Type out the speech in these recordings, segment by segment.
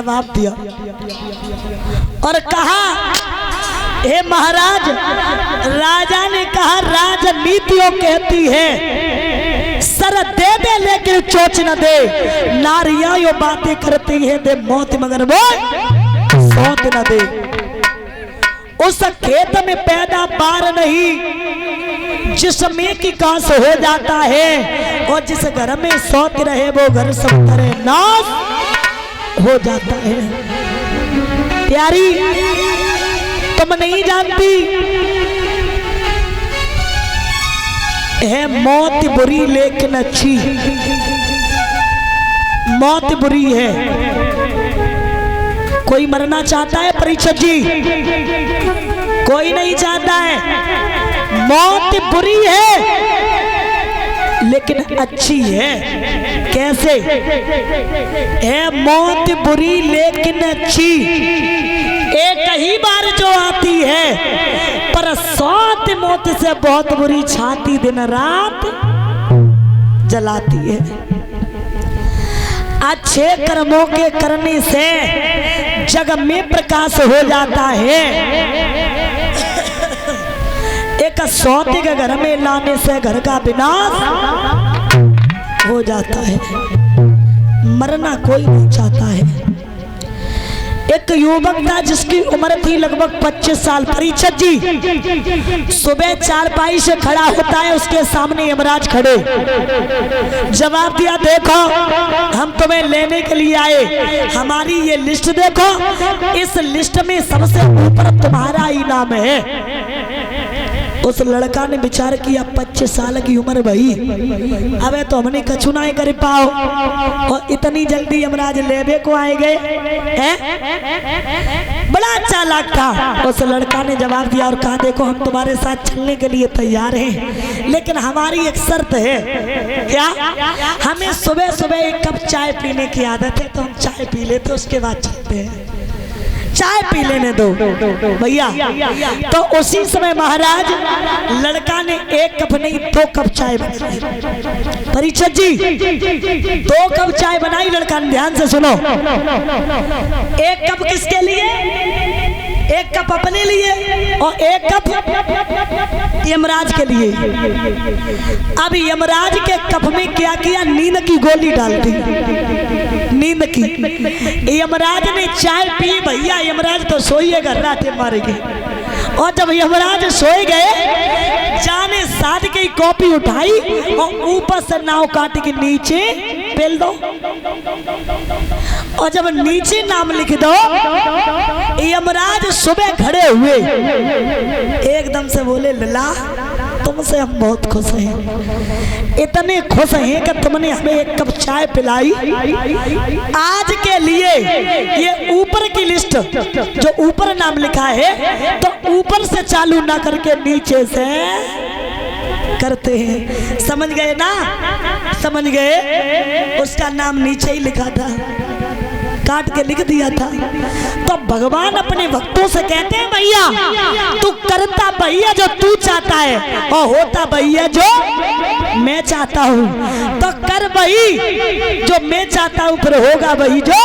जवाब दिया और कहा, हे महाराज, राजा ने कहा राजनीतियों कहती है सर दे दे लेकिन चोच न दे, नारियां यो बातें करती है दे मौत मगर वो सौत न दे। उस खेत में पैदावार नहीं जिसमें की काश हो जाता है, और जिस घर में सौत रहे वो घर सब तरह नाश हो जाता है। प्यारी तुम नहीं जानती है मौत बुरी लेकिन अच्छी, मौत बुरी है। कोई मरना चाहता है परीक्षक जी? कोई नहीं चाहता है। मौत बुरी है लेकिन अच्छी है। कैसे है मौत बुरी लेकिन अच्छी? एक ही बार जो आती है, पर सात मौत से बहुत बुरी छाती दिन रात जलाती है। अच्छे कर्मों के करने से जग में प्रकाश हो जाता है, एक सौते के घर में लाने से घर का विनाश हो जाता है। मरना कोई नहीं चाहता है। एक युवक था जिसकी उम्र थी लगभग 25 साल। परीक्षक जी सुबह चारपाई से खड़ा होता है, उसके सामने यमराज खड़े। जवाब दिया, देखो हम तुम्हें लेने के लिए आए, हमारी ये लिस्ट देखो, इस लिस्ट में सबसे ऊपर तुम्हारा ही नाम है। उस लड़का ने विचार किया 25 साल की उम्र भाई, अबे तो हमने कछु ना कर पाओ, और इतनी जल्दी यमराज लेबे को आए गए हैं। बड़ा अच्छा लगता। उस लड़का ने जवाब दिया और कहा, देखो हम तुम्हारे साथ चलने के लिए तैयार हैं, लेकिन हमारी एक शर्त है। क्या? हमें सुबह सुबह एक कप चाय पीने की आदत है, तो हम चाय पी लेते उसके बाद चलते हैं। चाय पी लेने दो भैया। तो उसी समय महाराज लड़का ने एक कप नहीं 2 कप चाय बनाई। परीक्षक जी 2 कप चाय बनाई लड़का ने, ध्यान से सुनो। एक कप किसके लिए? एक कप अपने लिए और एक कप यमराज के लिए। अब यमराज के कप में क्या किया? नींद की गोली डाल दी, नींद की। यमराज ने चाय पी भैया, यमराज तो सोइए गर्राटे मारेंगे। और जब यमराज सोए गए, जाने साध के कॉपी उठाई और ऊपर से नाव काट के नीचे पेल दो, और जब नीचे नाम लिख दो, यमराज सुबह खड़े हुए एकदम से बोले, लला तुमसे हम बहुत खुश हैं, इतने खुश हैं कि तुमने हमें एक कप चाय पिलाई। आज के लिए ये ऊपर की लिस्ट जो ऊपर नाम लिखा है, तो ऊपर से चालू ना करके नीचे से करते हैं। समझ गए ना? समझ गए? उसका नाम नीचे ही लिखा था, काट के लिख दिया था। तो भगवान अपने भक्तों से कहते हैं, भैया तू करता भैया जो तू चाहता है, और होता भैया जो मैं चाहता हूँ। तो कर वही जो मैं चाहता हूँ, फिर होगा वही जो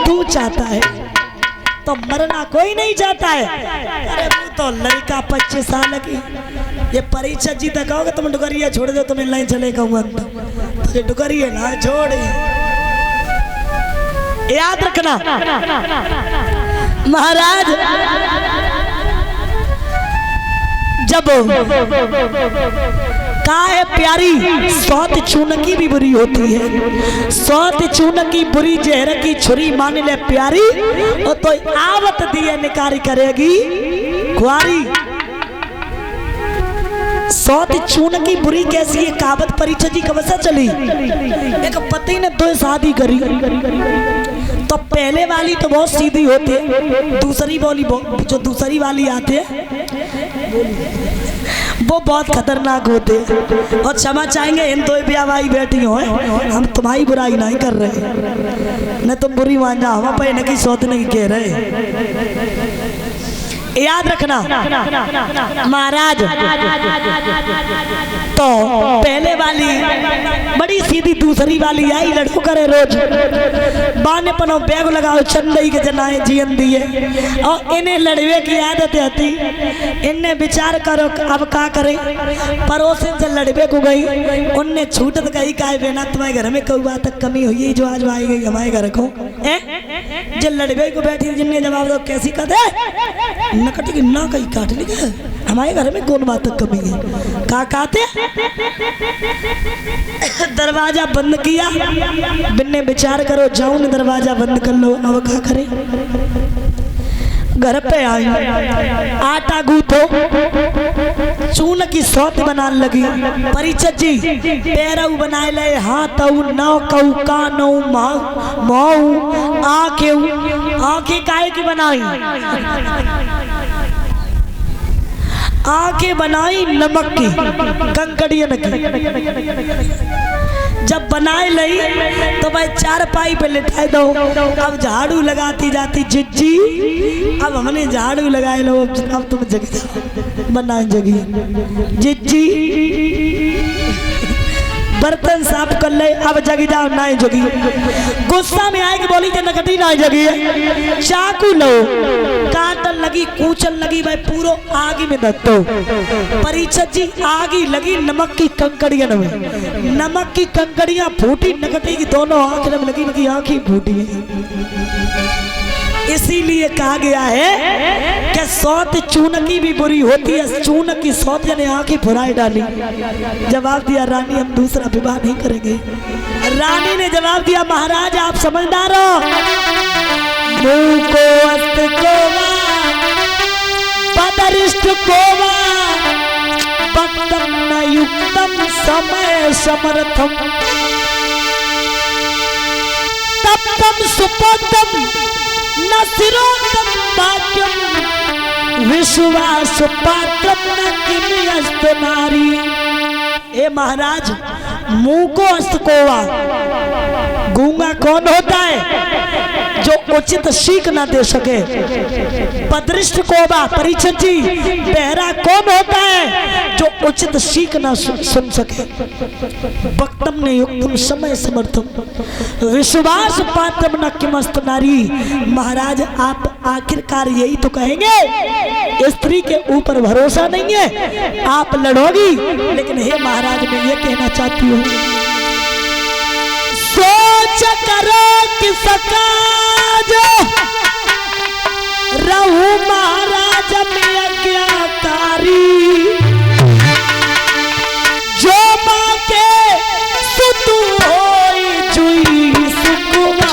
तू चाहता है। तो मरना कोई नहीं चाहता है। अरे वो तो लड़का 25 साल की, ये परीक्षा जी तक कहोगे तुम डुगरिया छोड़ दो, तुम्हें नहीं चले कहूँगा तो ये डुगरिया ना छोड़, याद रखना। महाराज जब कहा है प्यारी, सौत चूनकी भी बुरी होती है, सौत चूनकी बुरी जहर की छुरी मान ले प्यारी, और तो आवत दिए निकारी करेगी खुआरी। सौत चूनकी बुरी कैसी है? कहावत परीक्षा जी कब से चली। एक पति ने 2 शादी करी, तो पहले वाली तो बहुत सीधी होती है, दूसरी वाली जो दूसरी वाली आते हैं वो बहुत खतरनाक होते हैं। और क्षमा चाहेंगे इन 2 ब्याह बैठी हो, हम तुम्हारी बुराई नहीं कर रहे, न तुम बुरी मान जाओ, हम पे न की सौत नहीं कह रहे। याद रखना महाराज, तो पहले वाली बड़ी सीधी, दूसरी वाली आई लड़को करे रोज बाने पनो बैग लगाओ चंदई के जनाए जीवन दिए, और इन्हें लड़वे की आदत आती। इनने विचार करो अब क्या करे, पड़ोसन से लड़वे को गई, उनने छूटत गई का बेना तुम्हारे घर में कोई बात कमी हुई जो आज आई गई हमारे घर को जब लड़वे को बैठी, जिनने जवाब दो कैसी कहते नकटी की ना कहीं काट ली हमारे घर में कौन बात कमी है, का कहते दरवाजा बंद किया, बिन्ने विचार करो जाऊं ने दरवाजा बंद कर लो, अब क्या करे। घर पे आई, आटा गूथो, चून की सौत बनाने लगी, परिचत जी पैरऊ बनाए ले, हाथ नौ कऊ कानऊ माऊ आंखें काहे की बनाई, आंखें बनाई नमक की कंकड़ियन की। जब बनाए लई तो भाई चार पाई पे लिटाई दो, अब झाड़ू लगाती जाती जिज्जी, अब हमने झाड़ू लगाए लो, अब तुम जगी जाओ बनाए जगी जिज्जी, बर्तन साफ कर ले, अब जगी जाओ नाई जगी। गुस्सा में आए कि बोली जो नकटी नाई जगी है, चाकू लो, काटन लगी, कूचन लगी, भाई पूरो आगी में दत्तो। परिचत जी आगी लगी नमक की कंकड़ियां में, नमक की कंकड़ियां फूटी, नकटी की दोनों आंख में लगी, उनकी आंखें फूटी है। इसीलिए कहा गया है कि सौत चूनकी भी बुरी होती है, चूनक की सौत ने आंखें फुराई डाली। जवाब दिया रानी हम दूसरा विवाह नहीं करेंगे। रानी ने जवाब दिया महाराज आप समझदार हो, मुंह को अस्त कोवा पदरिष्ट कोवा भक्तम न युक्तम समय समर्थम तप्तम सुपतम न सिरोतम भाग्यम विश्वास पात्रम न किमियस्त नारी। ए महाराज मुंह को अस्त कोवा, गूंगा कौन होता है जो उचित सीख ना दे सके, पदरिष्ट कोवा परिचत जी बहरा कौन होता है जो उचित सीख ना सुन सके, भक्तम ने युक्तम समय समर्थम विश्वास पात्रम न किमस्त नारी। महाराज आप आखिरकार यही तो कहेंगे स्त्री के ऊपर भरोसा नहीं है, आप लड़ोगी, लेकिन हे महाराज मैं ये कहना चाहती हूँ सोच करो कि सकाज रहू महाराज में आज्ञाकारी, जो माँ के सुतु होई जुई सुकुमारी।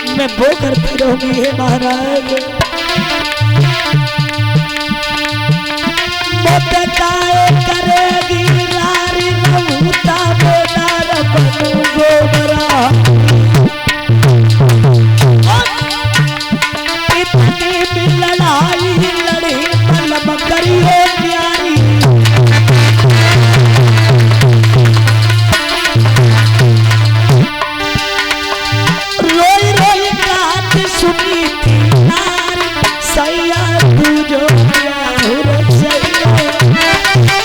मैं वो करती रहूंगी हे महाराज, मोटकाए करेगी नारी रहूता बेदार बनू गोबरा। इतनी भी लड़ाई लड़ी पलम करी हो प्यारी, सुनी थी नारी सैया पूजो सैया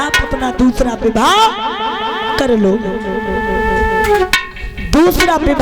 आप अपना दूसरा विवाह कर लो। दूसरा विवाह